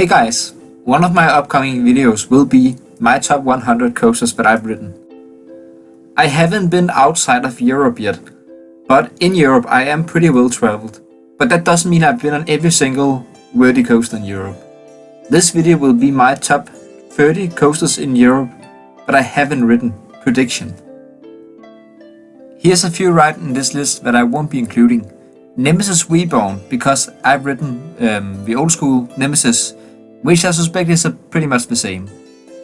Hey guys, one of my upcoming videos will be my top 100 coasters that I've ridden. I haven't been outside of Europe yet, but in Europe I am pretty well traveled. But that doesn't mean I've been on every single worthy coaster in Europe. This video will be my top 30 coasters in Europe that I haven't ridden prediction. Here's a few right in this list that I won't be including. Nemesis Reborn, because I've ridden the old school Nemesis, which I suspect is pretty much the same.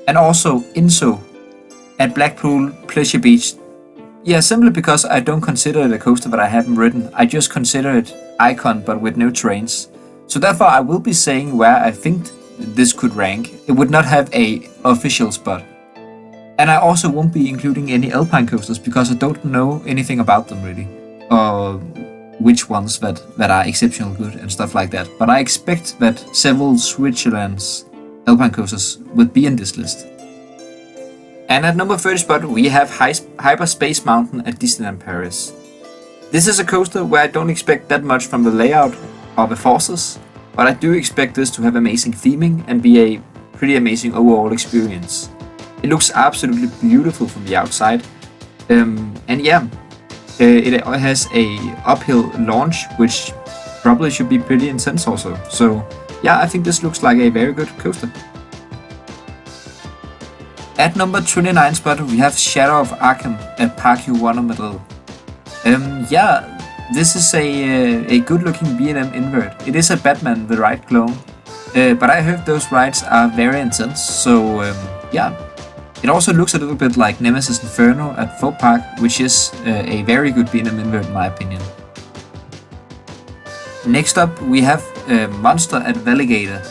And also Inso at Blackpool Pleasure Beach. Yeah, simply because I don't consider it a coaster that I haven't ridden. I just consider it icon but with no trains. So therefore I will be saying where I think this could rank. It would not have a official spot. And I also won't be including any Alpine coasters because I don't know anything about them really. Or which ones that are exceptional good and stuff like that. But I expect that several Switzerland's Alpine coasters would be in this list. And at number 30 spot we have Hyperspace Mountain at Disneyland Paris. This is a coaster where I don't expect that much from the layout or the forces, but I do expect this to have amazing theming and be a pretty amazing overall experience. It looks absolutely beautiful from the outside, and yeah, it has a uphill launch which probably should be pretty intense also. So yeah, I think this looks like a very good coaster. At number 29 spot we have Shadow of Arkham at Park U1 Madrid. Yeah, this is a good looking B&M invert. It is a Batman the ride clone, but I heard those rides are very intense, so yeah. It also looks a little bit like Nemesis Inferno at Folk Park, which is a very good B&M invert in my opinion. Next up we have Monster at Valigator.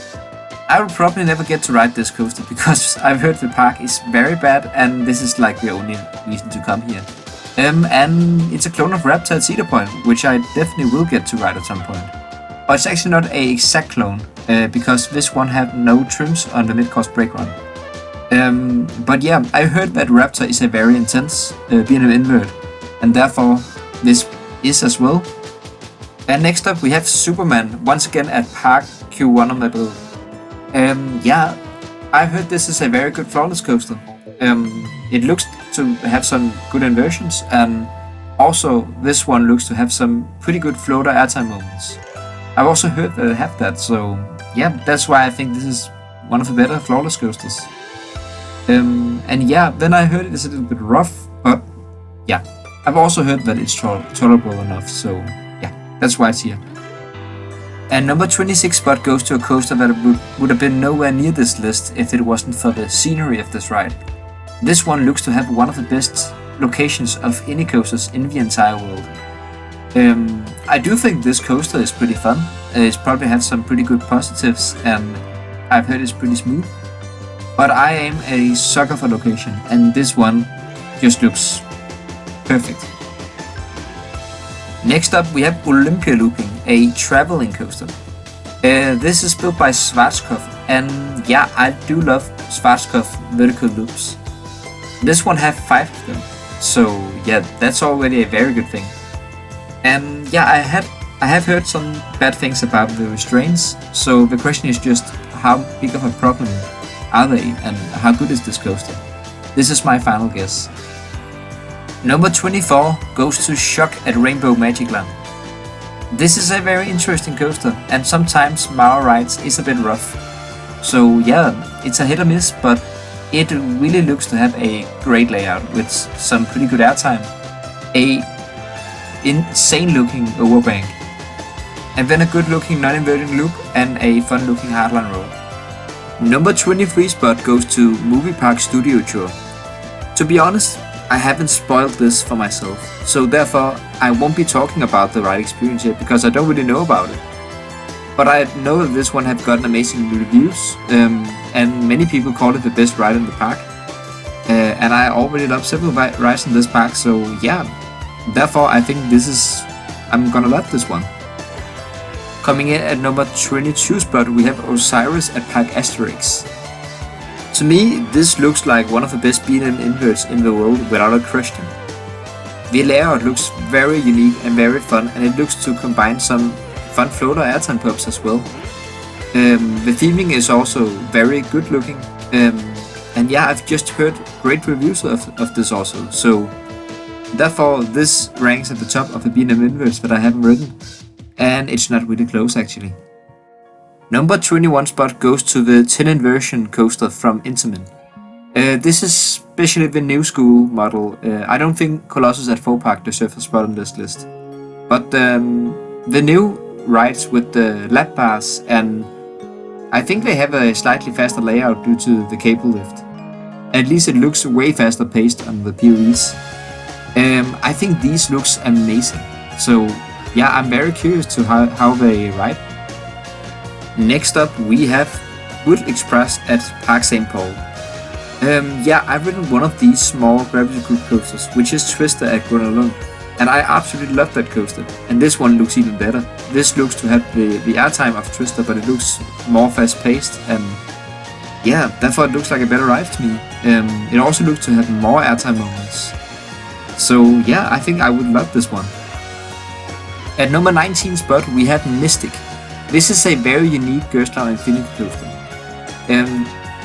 I will probably never get to ride this coaster because I've heard the park is very bad and this is like the only reason to come here. And it's a clone of Raptor at Cedar Point, which I definitely will get to ride at some point. But it's actually not an exact clone, because this one had no trims on the mid-course brake run. But yeah, I heard that Raptor is a very intense B&M invert, and therefore this is as well. And next up we have Superman, once again at Park Q1 Madrid. Yeah, I heard this is a very good flawless coaster. It looks to have some good inversions, and also this one looks to have some pretty good floater airtime moments. I've also heard that it have that, so yeah, that's why I think this is one of the better flawless coasters. And yeah, then I heard it is a little bit rough, but yeah, I've also heard that it's tolerable enough, so yeah, that's why it's here. And number 26 spot goes to a coaster that would have been nowhere near this list if it wasn't for the scenery of this ride. This one looks to have one of the best locations of any coasters in the entire world. I do think this coaster is pretty fun. It's probably had some pretty good positives, and I've heard it's pretty smooth. But I am a sucker for location, and this one just looks perfect. Next up we have Olympia Looping, a traveling coaster. This is built by Schwarzkopf, and yeah, I do love Schwarzkopf vertical loops. This one have 5 of them, so yeah, that's already a very good thing. And yeah, I have heard some bad things about the restraints, so the question is just how big of a problem are they and how good is this coaster? This is my final guess. Number 24 goes to Shock at Rainbow Magic Land. This is a very interesting coaster, and sometimes Mara rides is a bit rough. So yeah, it's a hit or miss, but it really looks to have a great layout with some pretty good airtime, a insane looking overbank, and then a good looking non-inverting loop and a fun looking hardline roll. Number 23 spot goes to Movie Park Studio Tour. To be honest, I haven't spoiled this for myself, so therefore I won't be talking about the ride experience yet because I don't really know about it. But I know that this one have gotten amazing reviews, and many people call it the best ride in the park. And I already love several rides in this park, so yeah, therefore I think I'm gonna love this one. Coming in at number 22 spot we have Osiris at Park Asterix. To me, this looks like one of the best B&M inverts in the world without a question. The layout looks very unique and very fun, and it looks to combine some fun floater airtime pops as well. The theming is also very good looking. And yeah, I've just heard great reviews of this also. So therefore, this ranks at the top of the B&M Inverse that I haven't ridden. And it's not really close actually. Number 21 spot goes to the 10 inversion coaster from Intamin. This is especially the new school model. I don't think Colossus at 4-Park deserves a spot on this list. But the new rides with the lap bars, and I think they have a slightly faster layout due to the cable lift. At least it looks way faster paced on the POVs. I think these looks amazing. So yeah, I'm very curious to how they ride. Next up we have Wood Express at Park St. Paul. Yeah, I've ridden one of these small gravity group coasters, which is Twister at Grunalund, and I absolutely love that coaster. And this one looks even better. This looks to have the airtime of Twister, but it looks more fast paced, and yeah, therefore it looks like a better ride to me. It also looks to have more airtime moments. So yeah, I think I would love this one. At number 19 spot we have Mystic. This is a very unique Gerstlauer Infinity coaster.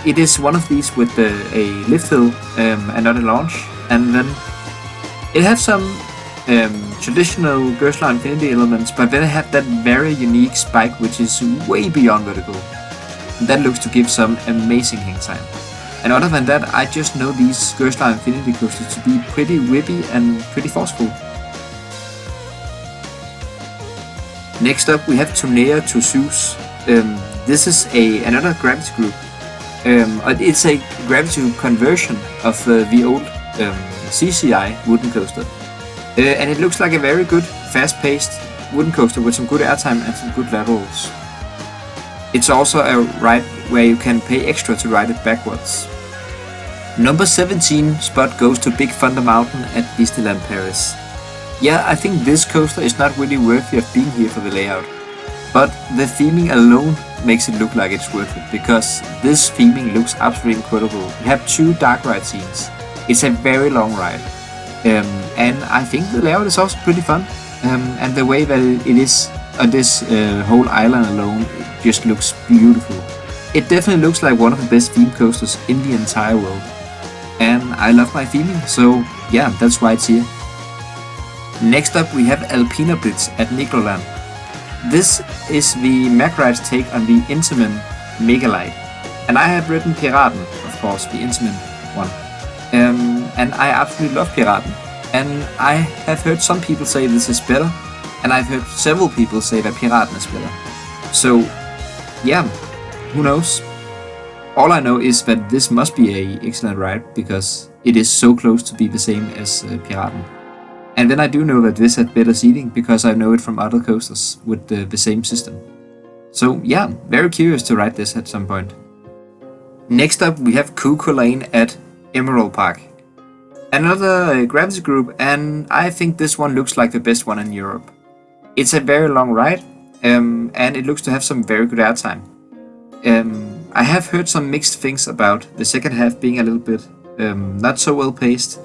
It is one of these with a lift hill and not a launch, and then it has some traditional Gerstlauer Infinity elements, but then it had that very unique spike which is way beyond vertical. That looks to give some amazing hang time. And other than that, I just know these Gerstlauer Infinity coasters to be pretty whippy and pretty forceful. Next up we have Tournea to Zeus. This is another gravity group. It's a gravity conversion of the old CCI wooden coaster. And it looks like a very good, fast-paced wooden coaster with some good airtime and some good laterals. It's also a ride where you can pay extra to ride it backwards. Number 17 spot goes to Big Thunder Mountain at Disneyland Paris. Yeah, I think this coaster is not really worthy of being here for the layout, but the theming alone makes it look like it's worth it, because this theming looks absolutely incredible. We have 2 dark ride scenes. It's a very long ride, and I think the layout is also pretty fun, and the way that it is on this whole island alone, it just looks beautiful. It definitely looks like one of the best theme coasters in the entire world, and I love my theming, so yeah, that's why it's here. Next up we have Alpina Blitz at Nigloland. This is the Magride's take on the Intamin Megalight, and I have ridden Piraten, of course, the Intamin one, and I absolutely love Piraten, and I have heard some people say this is better, and I've heard several people say that Piraten is better. So yeah, who knows? All I know is that this must be an excellent ride, because it is so close to be the same as Piraten. And then I do know that this had better seating, because I know it from other coasters with the same system. So yeah, very curious to ride this at some point. Next up we have Cuckoo Lane at Emerald Park. Another gravity group, and I think this one looks like the best one in Europe. It's a very long ride, and it looks to have some very good airtime. I have heard some mixed things about the second half being a little bit not so well paced.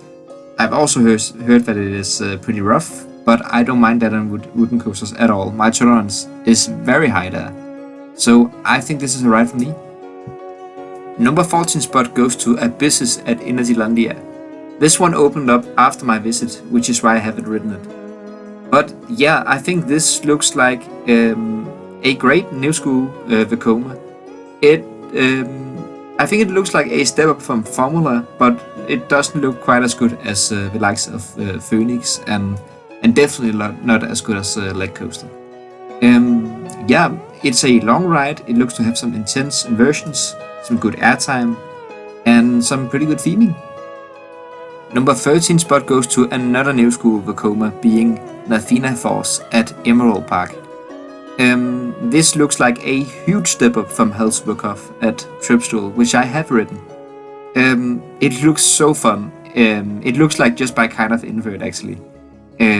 I've also heard that it is pretty rough, but I don't mind that on wooden coasters at all. My tolerance is very high there. So I think this is a ride for me. Number 14 spot goes to Abysses at Energylandia. This one opened up after my visit, which is why I haven't ridden it. But yeah, I think this looks like a great new school Vekoma. I think it looks like a step up from Formula, but it doesn't look quite as good as the likes of Phoenix, and definitely not as good as Leg Coaster. Yeah, it's a long ride. It looks to have some intense inversions, some good airtime, and some pretty good theming. Number 13 spot goes to another new school Vekoma, being Nathina Force at Emerald Park. This looks like a huge step up from Helsberghof at Tripstool, which I have ridden. It looks so fun. It looks like just by kind of invert actually,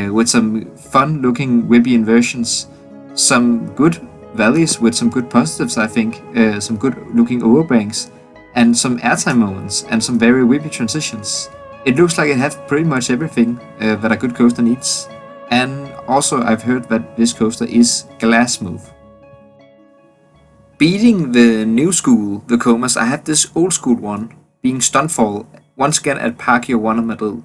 with some fun looking whippy inversions, some good valleys with some good positives, I think, some good looking overbanks, and some airtime moments, and some very whippy transitions. It looks like it has pretty much everything that a good coaster needs. And also I've heard that this coaster is glass smooth. Beating the new school Vekomas, I have this old school one, being Stuntfall, once again at Parque 1 of Madrid.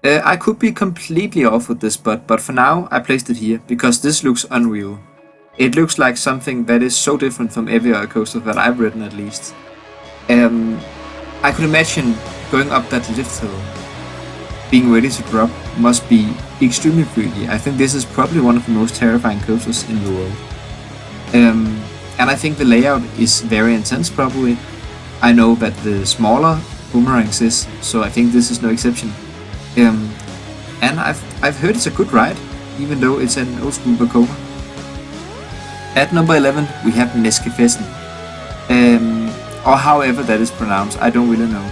I could be completely off with this, but for now I placed it here, because this looks unreal. It looks like something that is so different from every other coaster that I've ridden, at least. I could imagine going up that lift hill, being ready to drop, must be extremely freaky. I think this is probably one of the most terrifying coasters in the world. And I think the layout is very intense, probably. I know that the smaller boomerangs is, so I think this is no exception. And I've heard it's a good ride, even though it's an old school Vekoma. At number 11 we have Neskefessen, or however that is pronounced, I don't really know.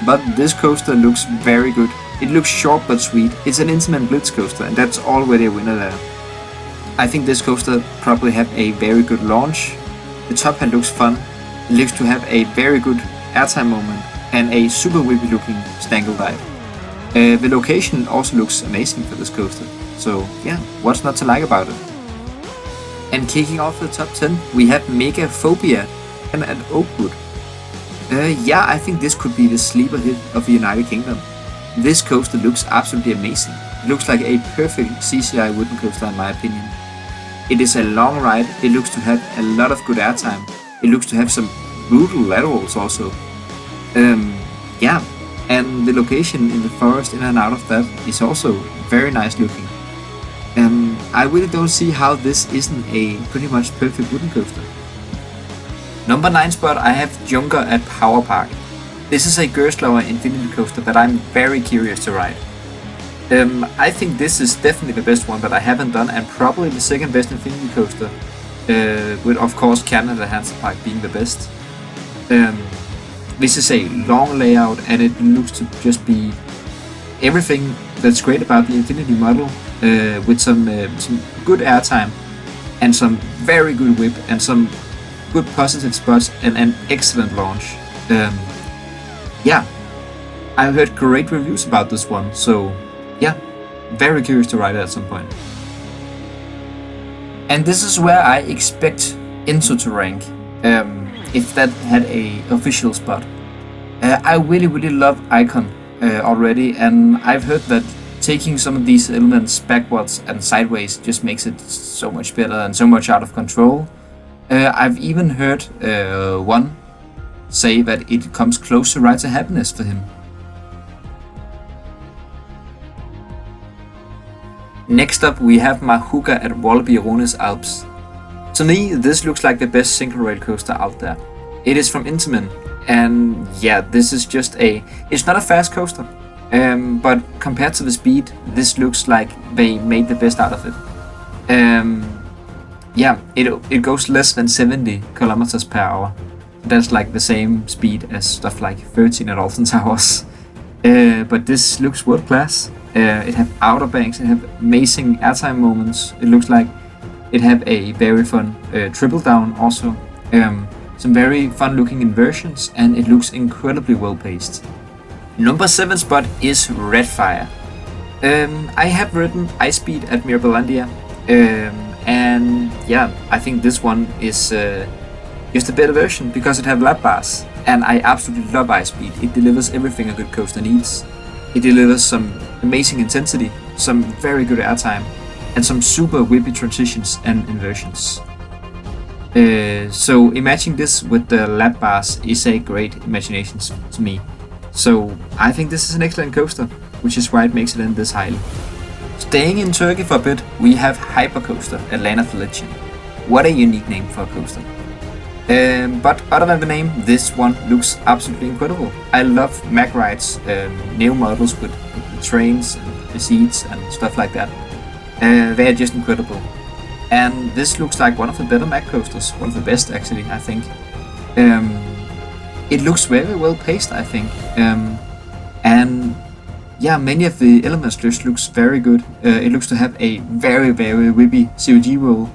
But this coaster looks very good. It looks short but sweet. It's an Intamin Blitz coaster, and that's already a winner there. I think this coaster probably have a very good launch. The top hat looks fun. It looks to have a very good airtime moment and a super whippy looking stangle dive. The location also looks amazing for this coaster, so yeah, what's not to like about it? And kicking off the top 10 we have Megaphobia and at Oakwood. Yeah, I think this could be the sleeper hit of the United Kingdom. This coaster looks absolutely amazing. It looks like a perfect CCI wooden coaster in my opinion. It is a long ride, it looks to have a lot of good airtime, it looks to have some brutal laterals also. Yeah, and the location in the forest in and out of that is also very nice looking. I really don't see how this isn't a pretty much perfect wooden coaster. Number 9 spot I have Junker at Power Park. This is a Gerstlauer Infinity coaster that I'm very curious to ride. I think this is definitely the best one that I haven't done, and probably the second best Infinity coaster, with of course Canada Hansa Park being the best. This is a long layout and it looks to just be everything that's great about the Infinity model, with some good airtime and some very good whip and some good positive spots and an excellent launch. Yeah, I've heard great reviews about this one, so yeah, very curious to ride it at some point. And this is where I expect Into to rank, if that had a official spot. I really love Icon already, and I've heard that taking some of these elements backwards and sideways just makes it so much better and so much out of control. I've even heard one say that it comes close to Ride to Happiness for him. Next up we have Mahuka at Wallaby Rones Alps. To me this looks like the best single rail coaster out there. It is from Intamin, and yeah, this is just it's not a fast coaster, but compared to the speed this looks like they made the best out of it. Yeah, it goes less than 70 kilometers per hour. That's like the same speed as stuff like 13 at Alton Towers. But this looks world class. It have outer banks, it have amazing airtime moments. It looks like it have a very fun triple down also. Some very fun looking inversions, and it looks incredibly well paced. Number 7 spot is Redfire. I have ridden Ice Speed at Mirabilandia, and yeah, I think this one is just a better version because it have lap bars, and I absolutely love Ice Speed. It delivers everything a good coaster needs. It delivers some amazing intensity, some very good airtime, and some super whippy transitions and inversions. So imagining this with the lap bars is a great imagination to me. So I think this is an excellent coaster, which is why it makes it in this highly. Staying in Turkey for a bit, we have Hypercoaster at Land of the Legend. What a unique name for a coaster. But other than the name, this one looks absolutely incredible. I love Mag Ride's new models with the trains and the seats and stuff like that. They are just incredible. And this looks like one of the better Mag coasters, one of the best actually, I think. It looks very well paced, I think. And yeah, many of the elements just looks very good. It looks to have a very whippy COG roll.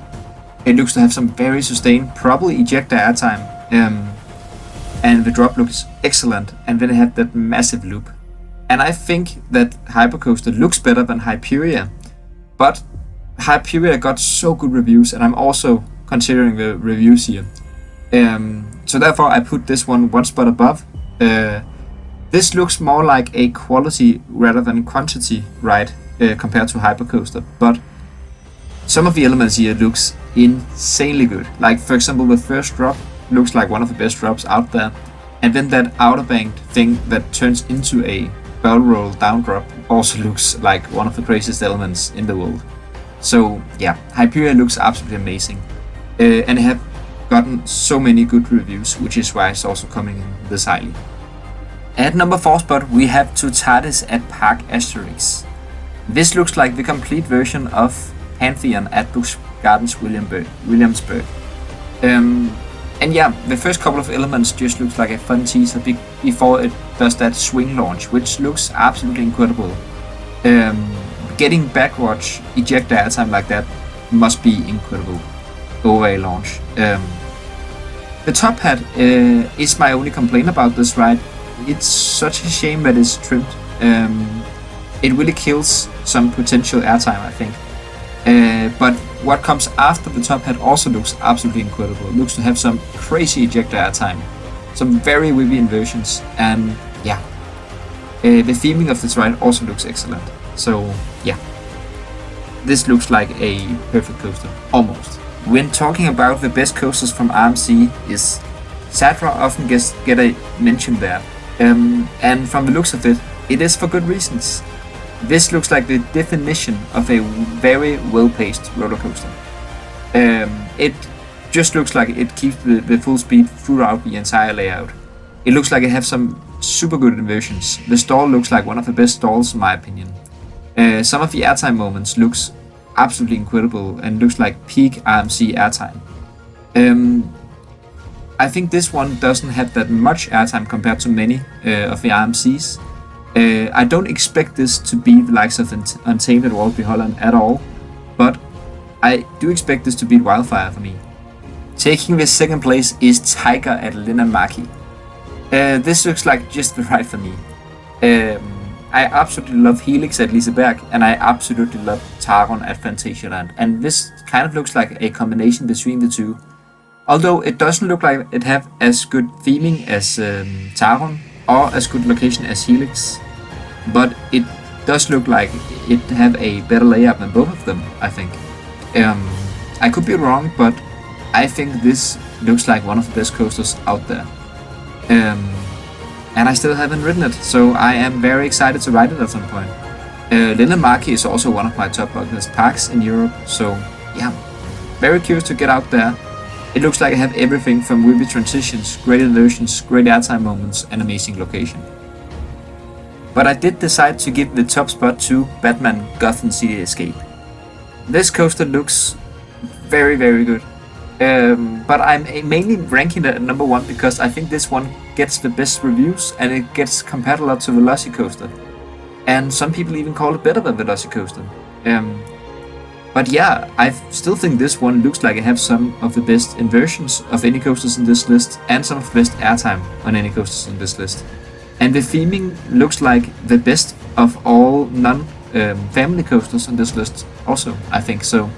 It looks to have some very sustained, probably ejector airtime. And the drop looks excellent, and then it had that massive loop. And I think that Hypercoaster looks better than Hypyria, but Hypyria got so good reviews, and I'm also considering the reviews here. So therefore I put this one spot above. This looks more like a quality rather than quantity ride compared to Hypercoaster, but some of the elements here looks insanely good. Like for example, the first drop looks like one of the best drops out there, and then that outer banked thing that turns into a barrel roll down drop also looks like one of the craziest elements in the world. So yeah, Hypyria looks absolutely amazing, and have gotten so many good reviews, which is why it's also coming in this highly. At number 4 spot we have Paradis at Park Asterix. This looks like the complete version of Pantheon at Busch Gardens Williamsburg. And yeah, the first couple of elements just looks like a fun teaser before it does that swing launch, which looks absolutely incredible. Getting backwards ejector airtime like that must be incredible over a launch. The top hat is my only complaint about this ride. It's such a shame that it's trimmed. It really kills some potential airtime, I think. But what comes after the top hat also looks absolutely incredible. It looks to have some crazy ejector airtime, some very whippy inversions, and yeah, the theming of this ride also looks excellent. So yeah, this looks like a perfect coaster, almost. When talking about the best coasters from RMC, is Sadra often get a mention there, and from the looks of it, it is for good reasons. This looks like the definition of a very well-paced roller coaster. It just looks like it keeps the full speed throughout the entire layout. It looks like it has some super good inversions. The stall looks like one of the best stalls in my opinion. Some of the airtime moments looks absolutely incredible and looks like peak RMC airtime. I think this one doesn't have that much airtime compared to many of the RMCs. I don't expect this to be the likes of Untamed at Walibi Holland at all, but I do expect this to beat Wildfire for me. Taking the second place is Taiga at Linnanmäki. This looks like just the ride for me. I absolutely love Helix at Liseberg, and I absolutely love Taron at Phantasialand, and this kind of looks like a combination between the two. Although it doesn't look like it have as good theming as Taron, or as good location as Helix, but it does look like it have a better layout than both of them, I think. I could be wrong, but I think this looks like one of the best coasters out there. And I still haven't ridden it, so I am very excited to ride it at some point. Linnanmäki is also one of my top bucket list parks in Europe, so yeah, very curious to get out there. It looks like I have everything from whippy transitions, great illusions, great airtime moments, and amazing location. But I did decide to give the top spot to Batman Gotham City Escape. This coaster looks very good, but I'm mainly ranking it at number 1 because I think this one gets the best reviews and it gets compared a lot to Velocicoaster. And some people even call it better than Velocicoaster. But yeah, I still think this one looks like it has some of the best inversions of any coasters in this list and some of the best airtime on any coasters in this list. And the theming looks like the best of all non-family coasters on this list also, I think so.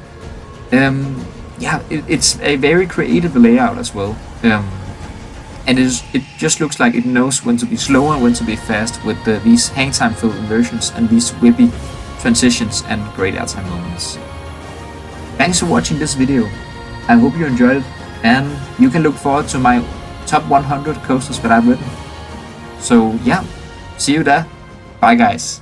Yeah, it's a very creative layout as well. And it just looks like it knows when to be slow and when to be fast with these hang time filled inversions and these whippy transitions and great airtime moments. Thanks for watching this video. I hope you enjoyed it, and you can look forward to my top 100 coasters that I've ridden. So yeah, see you there. Bye guys.